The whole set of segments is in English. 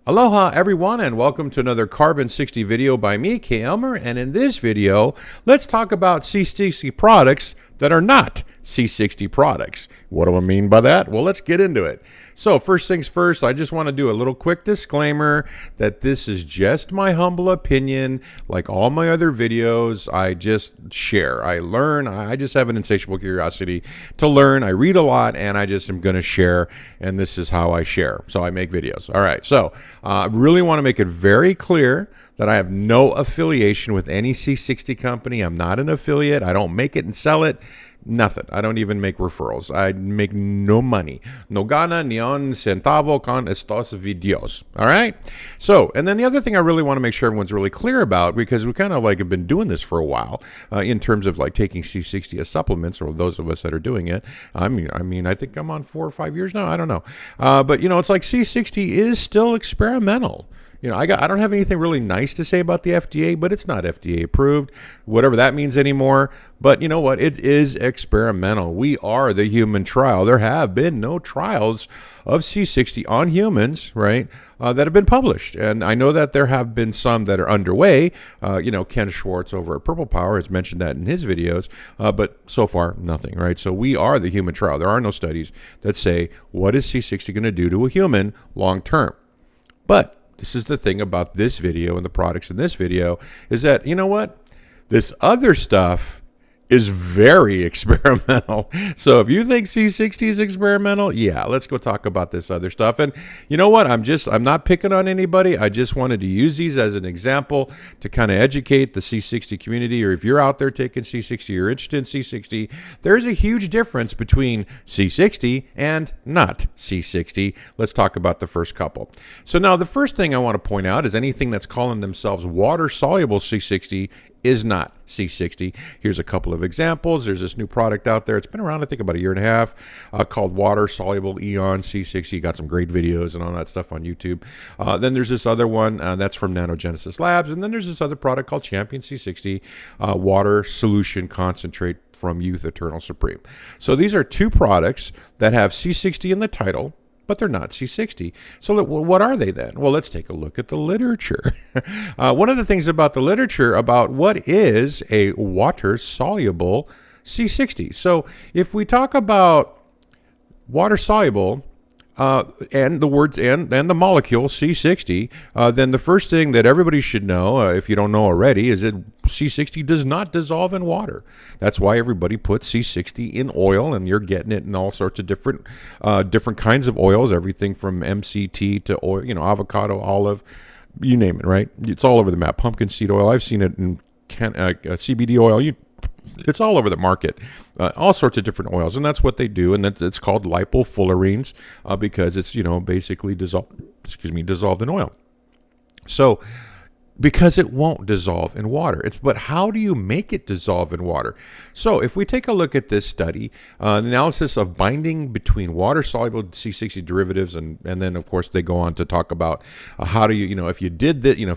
Aloha everyone, and welcome to another Carbon 60 video by me, K. Elmer. And in this video, let's talk about C60 products that are not C60 products. What do I mean by that? Well, let's get into it. So first things first, I just want to do a little quick disclaimer that this is just my humble opinion. Like all my other videos, I just share. I learn. I just have an insatiable curiosity to learn. I read a lot, and I just am going to share, and this is how I share. So I make videos. All right. So I really want to make it very clear that I have no affiliation with any C60 company. I'm not an affiliate. I don't make it and sell it. Nothing. I don't even make referrals. I make no money. No gana ni un centavo con estos videos. All right? So, and then the other thing I really want to make sure everyone's really clear about, because we kind of like have been doing this for a while in terms of like taking C60 as supplements, or those of us that are doing it. I mean, I think I'm on 4 or 5 years now. I don't know. But, you know, it's like C60 is still experimental. You know, I don't have anything really nice to say about the FDA, but it's not FDA approved, whatever that means anymore. But you know what? It is experimental. We are the human trial. There have been no trials of C60 on humans, right, that have been published. And I know that there have been some that are underway. You know, Ken Schwartz over at Purple Power has mentioned that in his videos, but so far, nothing, right? So we are the human trial. There are no studies that say, what is C60 going to do to a human long term? But this is the thing about this video and the products in this video is that, you know what? This other stuff is very experimental. So if you think C60 is experimental, yeah, let's go talk about this other stuff. And you know what? I'm not picking on anybody. I just wanted to use these as an example to kind of educate the C60 community, or if you're out there taking C60, you're interested in C60, there's a huge difference between C60 and not C60. Let's talk about the first couple. So now the first thing I want to point out is anything that's calling themselves water-soluble C60 is not C60. Here's a couple of examples. There's this new product out there. It's been around, I think, about a year and a half called Water-Soluble C60. Got some great videos and all that stuff on YouTube. Then there's this other one that's from Nanogenesis Labs. And then there's this other product called Champion C60, Water Solution Concentrate from Youth Eternal Supreme. So these are two products that have C60 in the title, but they're not C60. So what are they then? Well, let's take a look at the literature. One of the things about the literature about what is a water-soluble C60. So if we talk about water-soluble, and the words and the molecule C60, then the first thing that everybody should know, if you don't know already, is that C60 does not dissolve in water. That's why everybody puts C60 in oil, and you're getting it in all sorts of different kinds of oils, everything from MCT to oil, you know, avocado, olive, you name it, right? It's all over the map. Pumpkin seed oil, I've seen it in CBD oil. It's all over the market, all sorts of different oils, and that's what they do, and it's called lipofullerenes because it's, you know, basically dissolved in oil. So because it won't dissolve in water. But how do you make it dissolve in water? So if we take a look at this study, the analysis of binding between water-soluble C60 derivatives, and then of course they go on to talk about how do you, you know, if you did that, you know,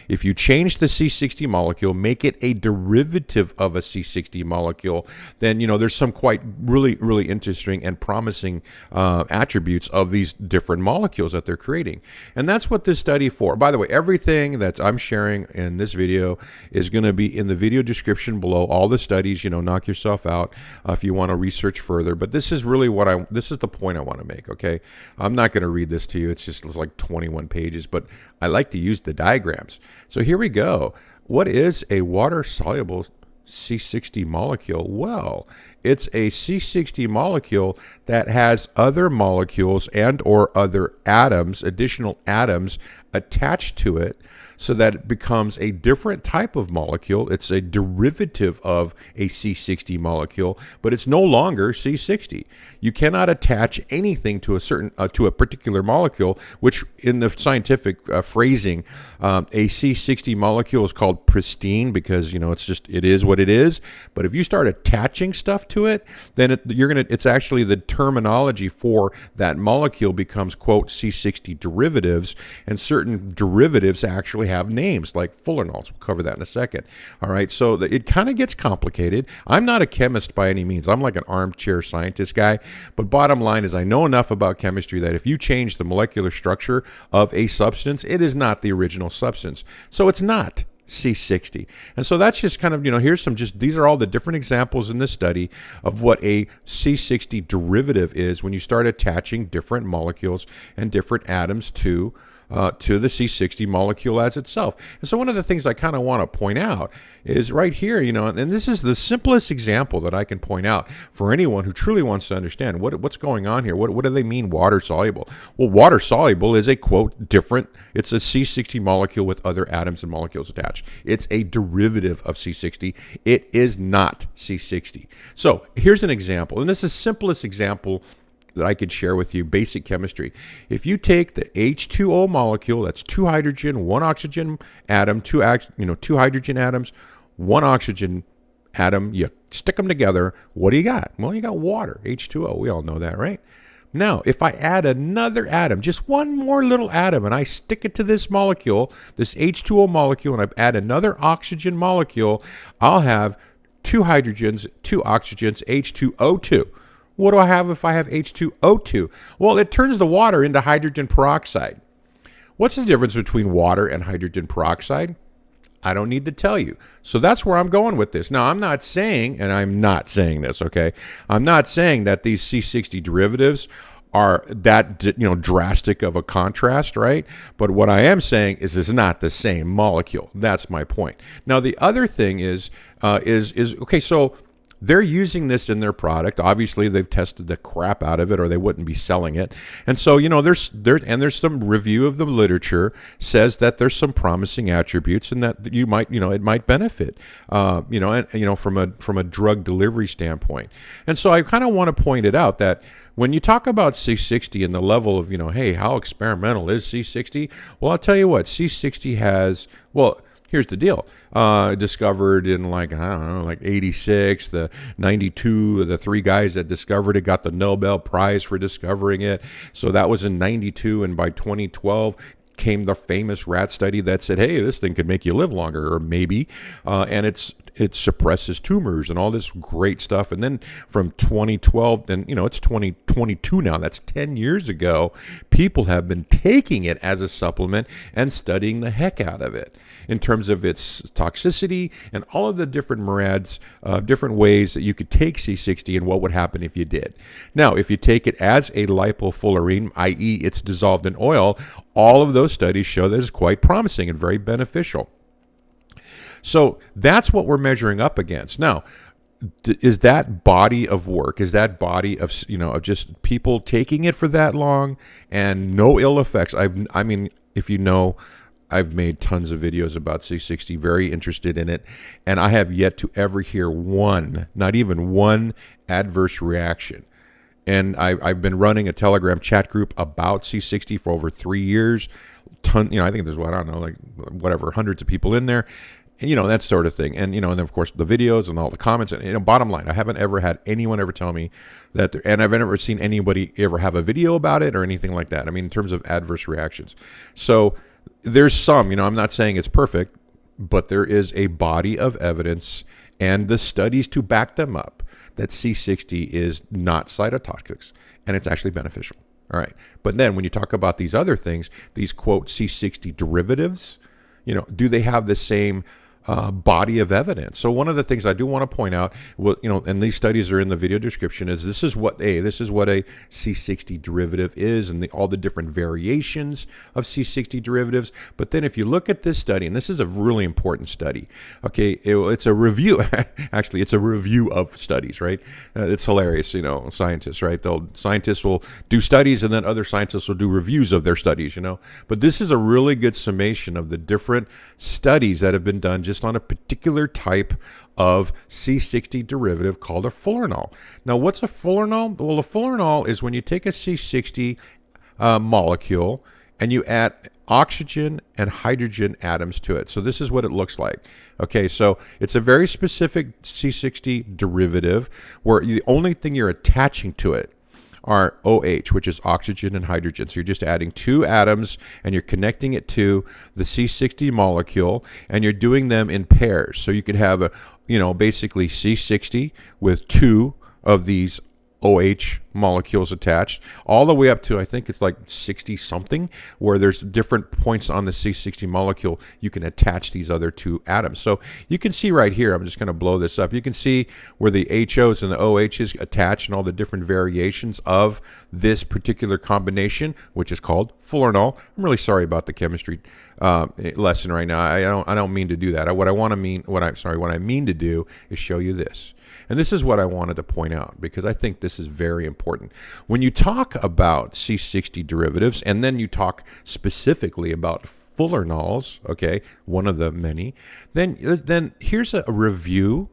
if you change the C60 molecule, make it a derivative of a C60 molecule, then, you know, there's some quite really interesting and promising attributes of these different molecules that they're creating. And that's what this study for. By the way, everything that I'm sharing in this video is going to be in the video description below. All the studies, you know, knock yourself out if you want to research further. But this is really this is the point I want to make, okay? I'm not going to read this to you. It's like 21 pages, but I like to use the diagrams. So here we go. What is a water-soluble C60 molecule? Well, it's a C60 molecule that has other molecules and or other atoms, additional atoms attached to it, so that it becomes a different type of molecule. It's a derivative of a C60 molecule, but it's no longer C60. You cannot attach anything to a particular molecule, which in the scientific phrasing, a C60 molecule is called pristine because, you know, it is what it is. But if you start attaching stuff to it, then it's actually the terminology for that molecule becomes, quote, C60 derivatives, and certain derivatives actually have names like Fullerenes. We'll cover that in a second. All right, so it kind of gets complicated. I'm not a chemist by any means. I'm like an armchair scientist guy, but bottom line is I know enough about chemistry that if you change the molecular structure of a substance, it is not the original substance. So it's not C60. And so that's just kind of, here's these are all the different examples in this study of what a C60 derivative is when you start attaching different molecules and different atoms to the C60 molecule as itself. And so one of the things I kind of want to point out is right here, and this is the simplest example that I can point out for anyone who truly wants to understand what's going on here. What do they mean water-soluble? Well, water-soluble is a, quote, it's a C60 molecule with other atoms and molecules attached. It's a derivative of C60. It is not C60. So here's an example, and this is the simplest example that I could share with you, basic chemistry. If you take the H2O molecule, that's 2 hydrogen, 1 oxygen atom, two hydrogen atoms, 1 oxygen atom, you stick them together, what do you got? Well, you got water, H2O. We all know that, right? Now, if I add another atom, just one more little atom, and I stick it to this molecule, this H2O molecule, and I add another oxygen molecule, I'll have 2 hydrogens, 2 oxygens, H2O2. What do I have if I have H2O2? Well, it turns the water into hydrogen peroxide. What's the difference between water and hydrogen peroxide? I don't need to tell you. So that's where I'm going with this. Now, I'm not saying this, okay? I'm not saying that these C60 derivatives are that drastic of a contrast, right? But what I am saying is it's not the same molecule. That's my point. Now, the other thing is okay, so they're using this in their product. Obviously, they've tested the crap out of it, or they wouldn't be selling it. And so, there's some review of the literature says that there's some promising attributes, and that it might benefit, from a drug delivery standpoint. And so, I kind of want to point it out that when you talk about C60 and the level of, hey, how experimental is C60? Well, I'll tell you what, C60 has, here's the deal. Discovered in like 86, the 92, the 3 guys that discovered it got the Nobel Prize for discovering it. So that was in 92, and by 2012 came the famous rat study that said, hey, this thing could make you live longer, or maybe, and it suppresses tumors and all this great stuff. And then from 2012, and it's 2022 now, that's 10 years ago, people have been taking it as a supplement and studying the heck out of it in terms of its toxicity and all of the different myriads, different ways that you could take C60 and what would happen if you did. Now, if you take it as a lipofullerene, i.e. it's dissolved in oil, all of those studies show that it's quite promising and very beneficial. So that's what we're measuring up against. Now, is that body of work, is that body of, of just people taking it for that long and no ill effects? If I've made tons of videos about C60, very interested in it, and I have yet to ever hear not even one adverse reaction. And I've been running a Telegram chat group about C60 for over 3 years. I think there's, hundreds of people in there. And, that sort of thing. And, and then, of course, the videos and all the comments. And, bottom line, I haven't ever had anyone ever tell me that, and I've never seen anybody ever have a video about it or anything like that. In terms of adverse reactions. So there's some, I'm not saying it's perfect, but there is a body of evidence and the studies to back them up that C60 is not cytotoxic and it's actually beneficial. All right. But then when you talk about these other things, these, quote, C60 derivatives, do they have the same body of evidence? So one of the things I do want to point out, and these studies are in the video description, is this is what a C60 derivative is, and all the different variations of C60 derivatives. But then if you look at this study, and this is a really important study, okay, it's a review. Actually, it's a review of studies, right? It's hilarious, scientists, right? Scientists will do studies, and then other scientists will do reviews of their studies, But this is a really good summation of the different studies that have been done just on a particular type of C60 derivative called a fullerenol. Now, what's a fullerenol? Well, a fullerenol is when you take a C60 molecule and you add oxygen and hydrogen atoms to it. So this is what it looks like. Okay, so it's a very specific C60 derivative where the only thing you're attaching to it are OH, which is oxygen and hydrogen. So you're just adding two atoms and you're connecting it to the C60 molecule, and you're doing them in pairs. So you could have basically C60 with two of these OH molecules attached, all the way up to, I think it's like 60 something, where there's different points on the C60 molecule you can attach these other two atoms. So you can see right here, I'm just going to blow this up. You can see where the HOs and the OHs attach and all the different variations of this particular combination, which is called Fullerene. I'm really sorry about the chemistry lesson right now. I don't mean to do that. What I mean to do is show you this. And this is what I wanted to point out, because I think this is very important. When you talk about C60 derivatives, and then you talk specifically about Fullerenes, okay, one of the many, then here's a review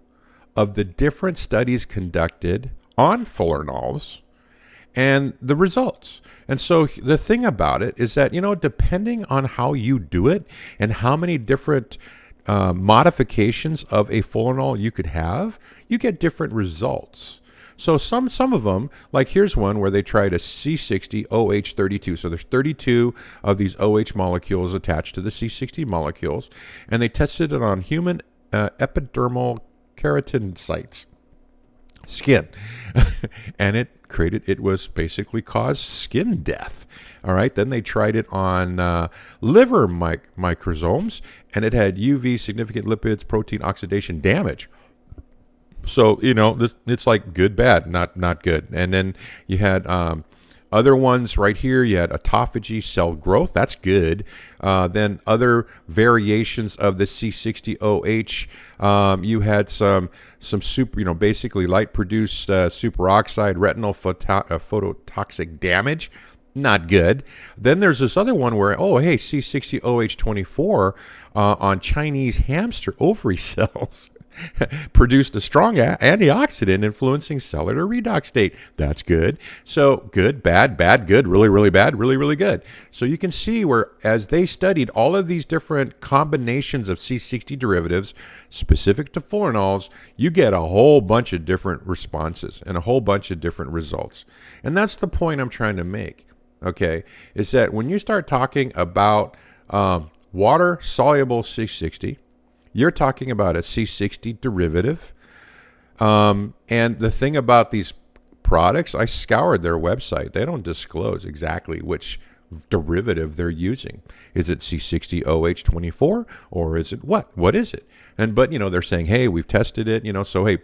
of the different studies conducted on Fullerenes and the results. And so the thing about it is that, depending on how you do it and how many different modifications of a Fullerene you could have, you get different results. So some of them, like here's one where they tried a C60 OH32. So there's 32 of these OH molecules attached to the C60 molecules, and they tested it on human epidermal keratinocytes, skin, and it was basically caused skin death. All right, then they tried it on liver microsomes, and it had UV significant lipids protein oxidation damage. So it's like good, bad, not good. And then you had other ones right here. You had autophagy, cell growth. That's good. Then other variations of the C60OH. You had some super, basically light produced superoxide retinal phototoxic damage. Not good. Then there's this other one where, C60OH24 on Chinese hamster ovary cells produced a strong antioxidant influencing cellular redox state. That's good. So good, bad, good, really, really bad, really, really good. So you can see where, as they studied all of these different combinations of C60 derivatives specific to Fullerenes, you get a whole bunch of different responses and a whole bunch of different results. And that's the point I'm trying to make. Okay, is that when you start talking about water-soluble C60, you're talking about a C60 derivative. And the thing about these products, I scoured their website. They don't disclose exactly which derivative they're using. Is it C60OH24 or is it what? What is it? But they're saying, hey, we've tested it. So hey,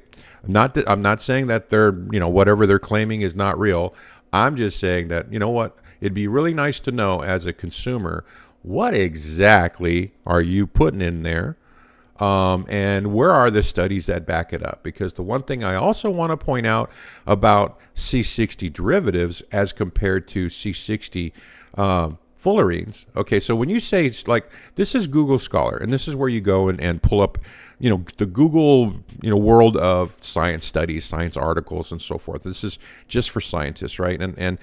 I'm not saying that they're whatever they're claiming is not real. I'm just saying that, it'd be really nice to know as a consumer, what exactly are you putting in there? And where are the studies that back it up? Because the one thing I also want to point out about C60 derivatives as compared to C60 Fullerenes. Okay, so when you say, it's like, this is Google Scholar, and this is where you go and pull up, the Google, world of science studies, science articles, and so forth. This is just for scientists, right? And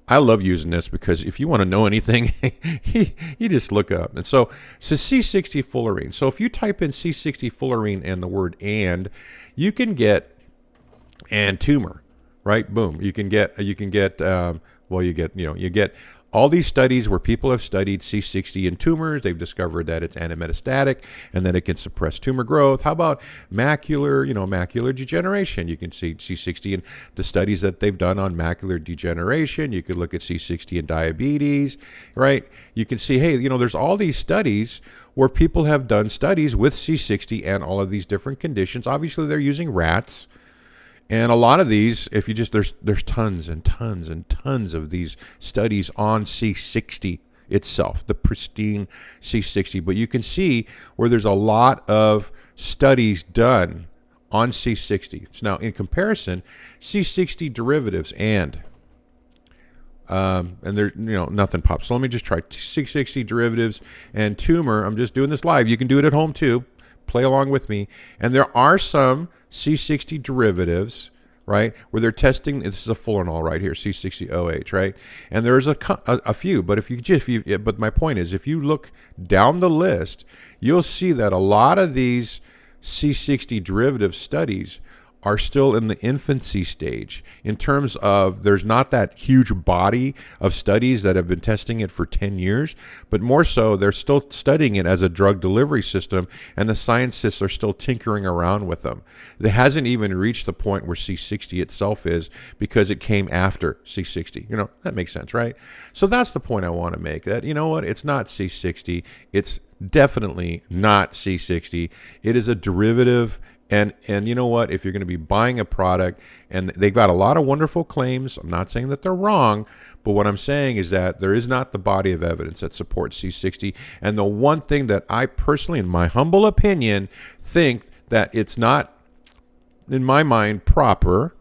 I love using this because if you want to know anything, you just look up. And so it's C60 Fullerene. So if you type in C60 Fullerene and the word "and," you can get "and tumor," right? Boom. You get all these studies where people have studied C60 in tumors. They've discovered that it's antimetastatic and that it can suppress tumor growth. How about macular degeneration? You can see C60 in the studies that they've done on macular degeneration. You could look at C60 in diabetes, right? You can see, hey, there's all these studies where people have done studies with C60 and all of these different conditions. Obviously, they're using rats. And a lot of these, if you just, there's tons and tons and tons of these studies on C60 itself, the pristine C60. But you can see where there's a lot of studies done on C60. So now, in comparison, C60 derivatives and there's, nothing pops. So let me just try C60 derivatives and tumor. I'm just doing this live. You can do it at home too. Play along with me. And there are some C60 derivatives right? Where they're testing, this is a Fullerene right here, C60OH, right? And there's a few, but but my point is, if you look down the list, you'll see that a lot of these C60 derivative studies are still in the infancy stage in terms of there's not that huge body of studies that have been testing it for 10 years, but more so they're still studying it as a drug delivery system, and the scientists are still tinkering around with them. It hasn't even reached the point where C60 itself is, because it came after C60. You know, that makes sense, right? So that's the point I want to make, that, you know what, it's not C60. It's definitely not C60. It is a derivative. And you know what? If you're going to be buying a product, and they've got a lot of wonderful claims, I'm not saying that they're wrong, but what I'm saying is that there is not the body of evidence that supports C60. And the one thing that I personally, in my humble opinion, think that it's not, in my mind, proper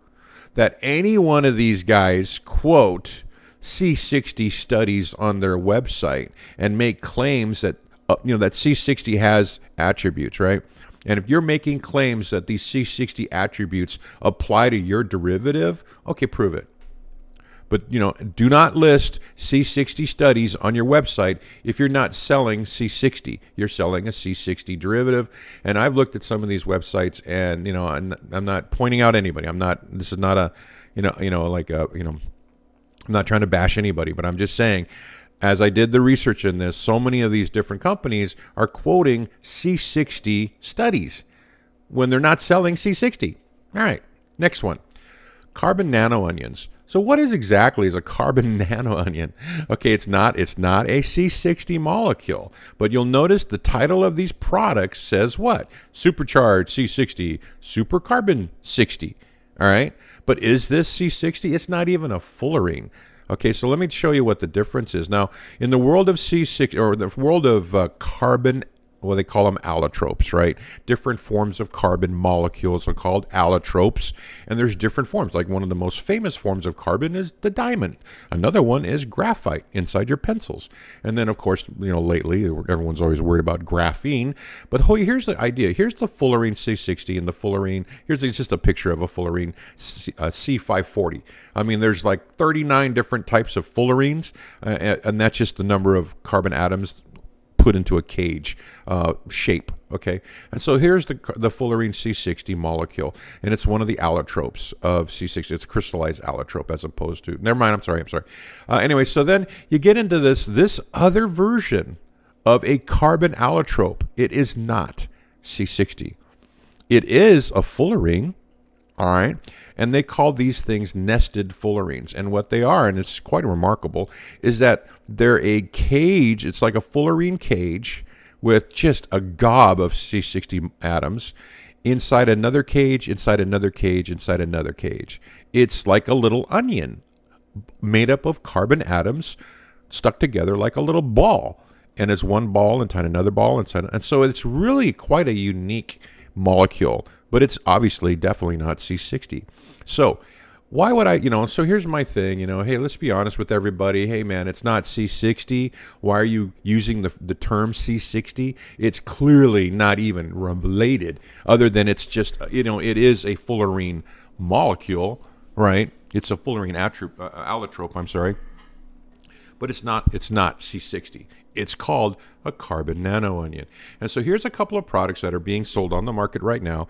that any one of these guys quote C60 studies on their website and make claims that that C60 has attributes, right? And if you're making claims that these C60 attributes apply to your derivative, okay, prove it. But, do not list C60 studies on your website if you're not selling C60. You're selling a C60 derivative. And I've looked at some of these websites, and, I'm not pointing out anybody. This is not a, I'm not trying to bash anybody, but I'm just saying, as I did the research in this, so many of these different companies are quoting C60 studies when they're not selling C60. All right, next one. Carbon nano-onions. So what exactly is a carbon nano-onion? Okay, it's not a C60 molecule, but you'll notice the title of these products says what? Supercharged C60, super carbon 60. All right, but is this C60? It's not even a Fullerene. Okay, so let me show you what the difference is. Now, in the world of C6, or the world of carbon, well, they call them allotropes, right? Different forms of carbon molecules are called allotropes, and there's different forms. Like, one of the most famous forms of carbon is the diamond. Another one is graphite inside your pencils. And then, of course, lately, everyone's always worried about graphene. But here's the idea. Here's the Fullerene C60 and the Fullerene. Here's just a picture of a Fullerene C540. I mean, there's like 39 different types of Fullerenes, and that's just the number of carbon atoms put into a cage shape, okay? And so here's the Fullerene C60 molecule, and it's one of the allotropes of C60. It's a crystallized allotrope as opposed to, never mind, I'm sorry. Anyway, so then you get into this other version of a carbon allotrope. It is not C60. It is a Fullerene, all right? And they call these things nested Fullerenes. And what they are, and it's quite remarkable, is that they're a cage. It's like a Fullerene cage with just a gob of C60 atoms inside another cage, inside another cage, inside another cage. It's like a little onion made up of carbon atoms stuck together like a little ball. And it's one ball inside another ball inside. And so it's really quite a unique molecule, but it's obviously definitely not C60. So why would I, so here's my thing, hey, let's be honest with everybody. Hey, man, it's not C60. Why are you using the term C60? It's clearly not even related, other than it's just, it is a Fullerene molecule, right? It's a Fullerene allotrope, I'm sorry. But it's not C60. It's called a carbon nano-onion. And so here's a couple of products that are being sold on the market right now.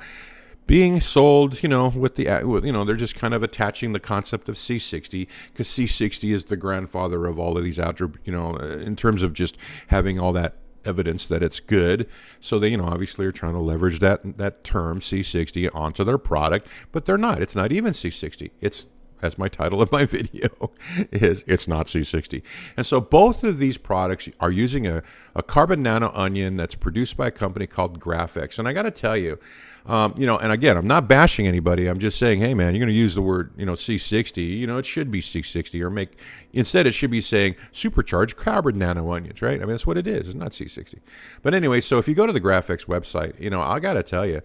Being sold, with they're just kind of attaching the concept of C60, because C60 is the grandfather of all of these attributes, in terms of just having all that evidence that it's good. So they, obviously are trying to leverage that term C60 onto their product, but they're not. It's not even C60. It's, as my title of my video is, it's not C60. And so both of these products are using a carbon nano-onion that's produced by a company called Graphex. And I got to tell you, and again, I'm not bashing anybody. I'm just saying, hey, man, you're going to use the word, C60. It should be C60, or make, Instead, it should be saying supercharged carbon nano-onions, right? I mean, that's what it is. It's not C60. But anyway, so if you go to the Graphics website, I got to tell you,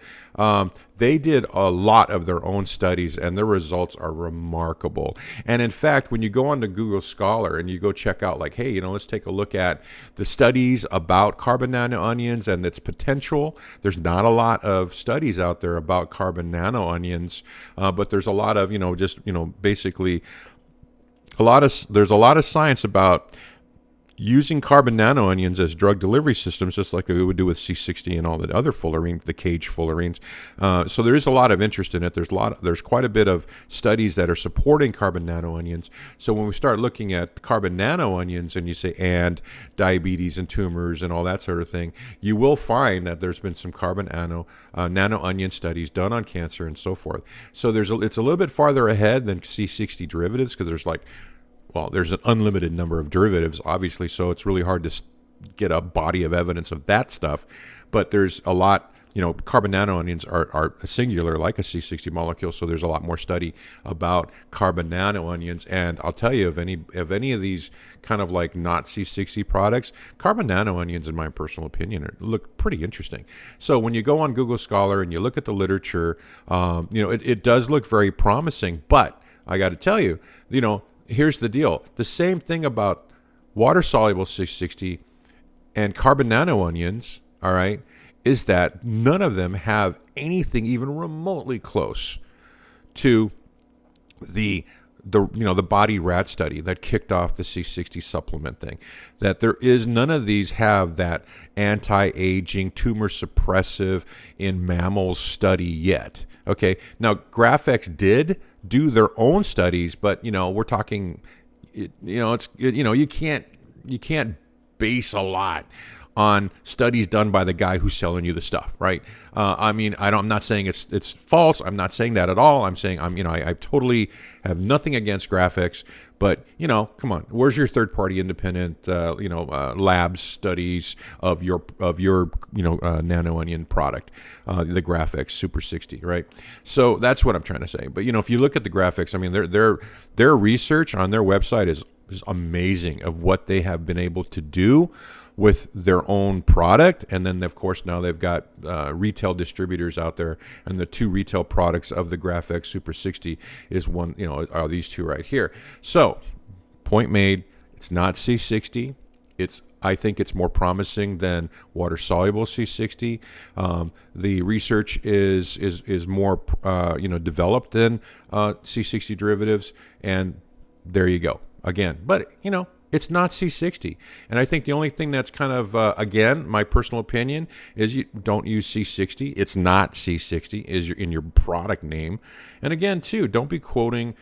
they did a lot of their own studies, and their results are remarkable. And in fact, when you go onto Google Scholar and you go check out, like, hey, let's take a look at the studies about carbon nano-onions and its potential. There's not a lot of studies out there about carbon nano-onions, but there's a lot of, basically there's a lot of science about using carbon nano-onions as drug delivery systems, just like we would do with C60 and all the other fullerene, the cage fullerenes. So there is a lot of interest in it. There's quite a bit of studies that are supporting carbon nano-onions. So when we start looking at carbon nano-onions and you say, and diabetes and tumors and all that sort of thing, you will find that there's been some carbon nano-onion studies done on cancer and so forth. So it's a little bit farther ahead than C60 derivatives, because there's an unlimited number of derivatives, obviously, so it's really hard to get a body of evidence of that stuff. But there's a lot, carbon nano-onions are singular, like a C60 molecule, so there's a lot more study about carbon nano-onions. And I'll tell you, of any of these kind of like not C60 products, carbon nano-onions, in my personal opinion, look pretty interesting. So when you go on Google Scholar and you look at the literature, it does look very promising. But I got to tell you, here's the deal. The same thing about water-soluble C60 and carbon nano-onions, all right, is that none of them have anything even remotely close to the body rat study that kicked off the C60 supplement thing. That none of these have that anti-aging, tumor suppressive in mammals study yet. Okay, now Graphics did do their own studies, but we're talking, you can't base a lot on studies done by the guy who's selling you the stuff, right? I'm not saying it's false. I'm not saying that at all. I'm saying I totally have nothing against Graphics, but come on, where's your third-party independent lab studies of your Nano-Onion product, the Graphics Super 60, right? So that's what I'm trying to say. But if you look at the Graphics, I mean their research on their website is amazing of what they have been able to do with their own product. And then of course now they've got retail distributors out there, and the two retail products of the Graphics Super 60 is one, are these two right here. So point made, it's not C60. I think it's more promising than water-soluble C60. The research is more developed than C60 derivatives, and there you go. Again, but it's not C60. And I think the only thing that's kind of, again, my personal opinion is you don't use C60. It's not C60 is in your product name. And again, too, don't be quoting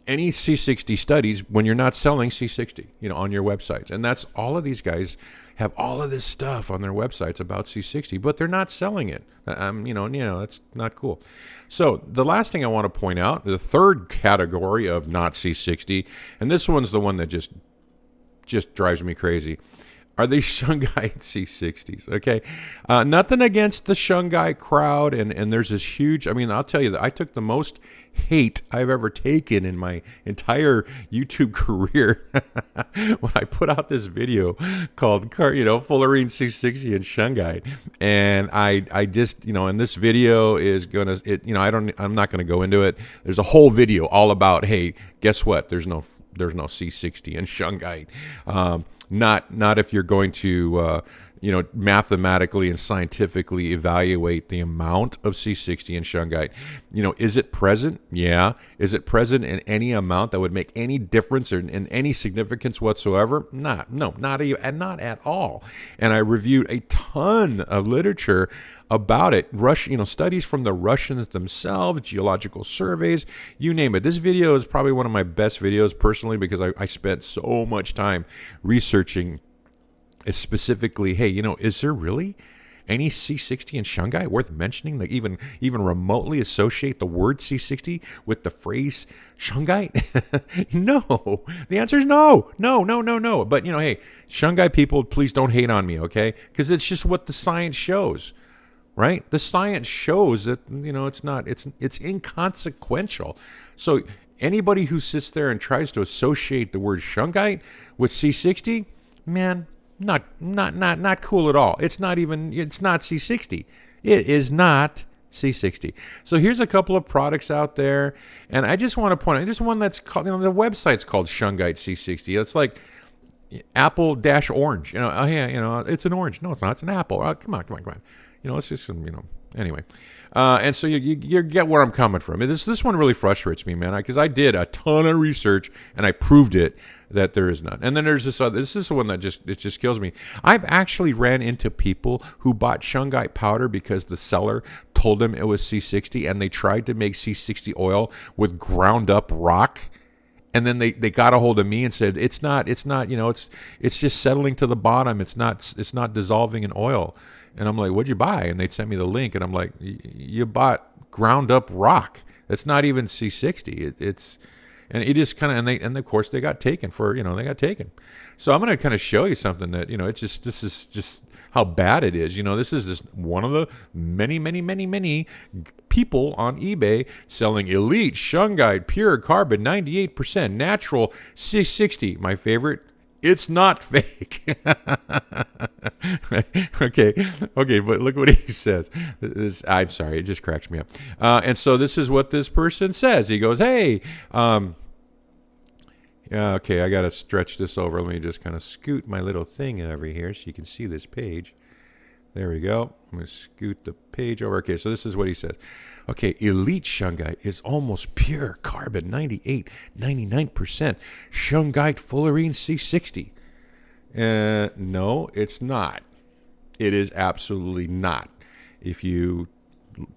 any C60 studies when you're not selling C60, on your websites. And that's all of these guys have all of this stuff on their websites about C60, but they're not selling it. That's not cool. So the last thing I want to point out, the third category of not C60, and this one's the one that just drives me crazy, are these Shungite C60s, okay? Nothing against the Shungite crowd, and there's this huge, I'll tell you that I took the most hate I've ever taken in my entire YouTube career when I put out this video called, Fullerene C60 and Shungite. And I just, and this video is gonna, I'm not gonna go into it. There's a whole video all about, hey, guess what? There's no C60 and Shungite. Not if you're going to mathematically and scientifically evaluate the amount of C60 and Shungite. Is it present? Yeah. Is it present in any amount that would make any difference or in any significance whatsoever? Not at all. And I reviewed a ton of literature about it. Studies from the Russians themselves, geological surveys, you name it. This video is probably one of my best videos personally, because I spent so much time researching specifically, hey, is there really any C60 and Shungite worth mentioning that even remotely associate the word C60 with the phrase Shungite? No. The answer is no. But, hey, Shungite people, please don't hate on me, okay? Because it's just what the science shows. Right? The science shows that, it's inconsequential. So anybody who sits there and tries to associate the word Shungite with C60, man, not cool at all. It's not C60. It is not C60. So here's a couple of products out there, and I just want to point out, there's one that's called, the website's called Shungite C60. It's like apple dash orange. Oh yeah, it's an orange. No, it's not. It's an apple. Come on. Let's just, anyway. And so you get where I'm coming from. This one really frustrates me, man, because I did a ton of research and I proved it that there is none. And then there's this other. This is the one that just kills me. I've actually ran into people who bought Shungite powder because the seller told them it was C60, and they tried to make C60 oil with ground up rock. And then they got a hold of me and said, it's not, it's just settling to the bottom. It's not dissolving in oil. And I'm like, what'd you buy? And they'd send me the link, and I'm like, you bought ground up rock. That's not even C60. And it just kind of, and of course they got taken for, they got taken. So I'm going to kind of show you something that, this is just how bad it is. This is just one of the many people on eBay selling elite Shungite pure carbon 98% natural C60. My favorite, it's not fake. Okay, but look what he says. I'm sorry, it just cracks me up. And so this is what this person says. He goes, hey, okay, I got to stretch this over. Let me just kind of scoot my little thing over here so you can see this page. There we go. I'm going to scoot the page over. Okay, so this is what he says. Okay, elite Shungite is almost pure carbon, 98, 99%. Shungite Fullerene C60. No, it's not. It is absolutely not. If you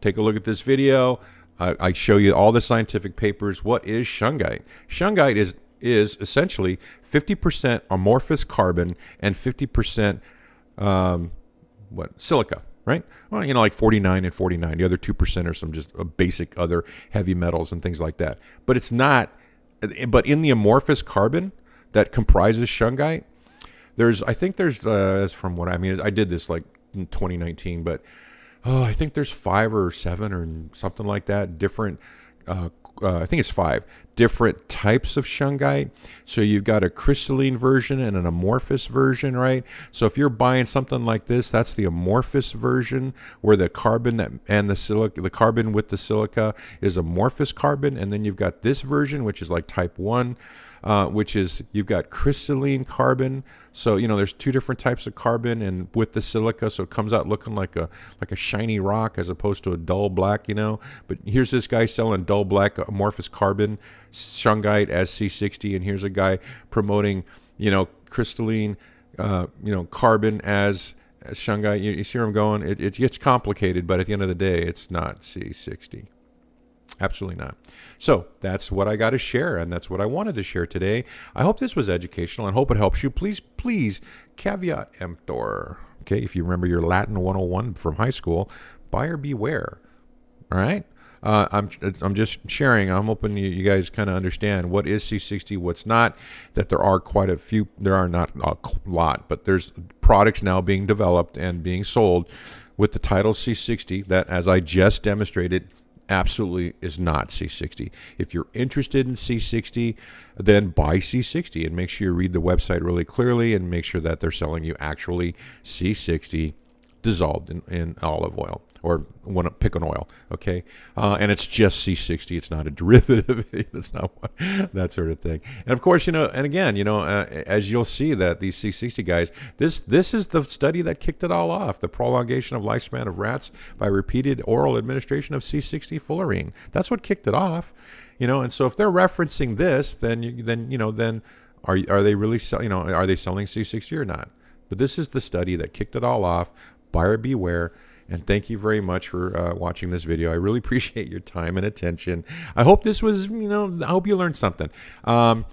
take a look at this video, I show you all the scientific papers. What is Shungite? Shungite is essentially 50% amorphous carbon and 50% silica, right? Well, like 49 and 49. The other 2% are some just basic other heavy metals and things like that. But it's not. But in the amorphous carbon that comprises Shungite, I think there's from what I did this like in 2019, but I think there's 5 or 7 or something like that different. I think it's 5 different types of Shungite. So you've got a crystalline version and an amorphous version, right? So if you're buying something like this, that's the amorphous version, where the carbon and the carbon with the silica is amorphous carbon, and then you've got this version, which is like type 1. Which is, you've got crystalline carbon. So there's 2 different types of carbon, and with the silica, so it comes out looking like a shiny rock as opposed to a dull black. But here's this guy selling dull black amorphous carbon Shungite as C60, and here's a guy promoting crystalline carbon as Shungite. You see where I'm going? It gets complicated, but at the end of the day, it's not C60. Absolutely not. So that's what I got to share, and that's what I wanted to share today. I hope this was educational and hope it helps you. Please, caveat emptor. Okay, if you remember your Latin 101 from high school, buyer beware. All right? I'm just sharing. I'm hoping you guys kind of understand what is C60, what's not, that there are quite a few. There are not a lot, but there's products now being developed and being sold with the title C60 that, as I just demonstrated, absolutely is not C60. If you're interested in C60, then buy C60 and make sure you read the website really clearly and make sure that they're selling you actually C60 dissolved in olive oil, or pick an oil, okay? And it's just C60. It's not a derivative. It's not that sort of thing. And of course, and again, as you'll see that these C60 guys, this is the study that kicked it all off, the prolongation of lifespan of rats by repeated oral administration of C60 fullerene. That's what kicked it off, And so if they're referencing this, then are they really are they selling C60 or not? But this is the study that kicked it all off. Buyer beware. And thank you very much for watching this video. I really appreciate your time and attention. I hope this was, I hope you learned something. And,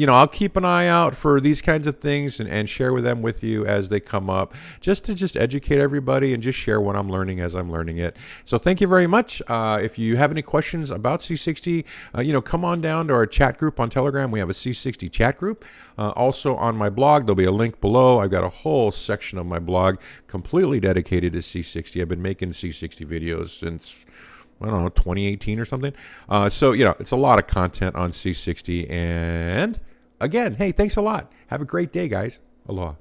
I'll keep an eye out for these kinds of things and share them with you as they come up, just to educate everybody and just share what I'm learning as I'm learning it. So thank you very much. If you have any questions about C60, come on down to our chat group on Telegram. We have a C60 chat group. Also on my blog, there'll be a link below. I've got a whole section of my blog completely dedicated to C60. I've been making C60 videos since, I don't know, 2018 or something. So, you know, it's a lot of content on C60. And again, hey, thanks a lot. Have a great day, guys. Aloha.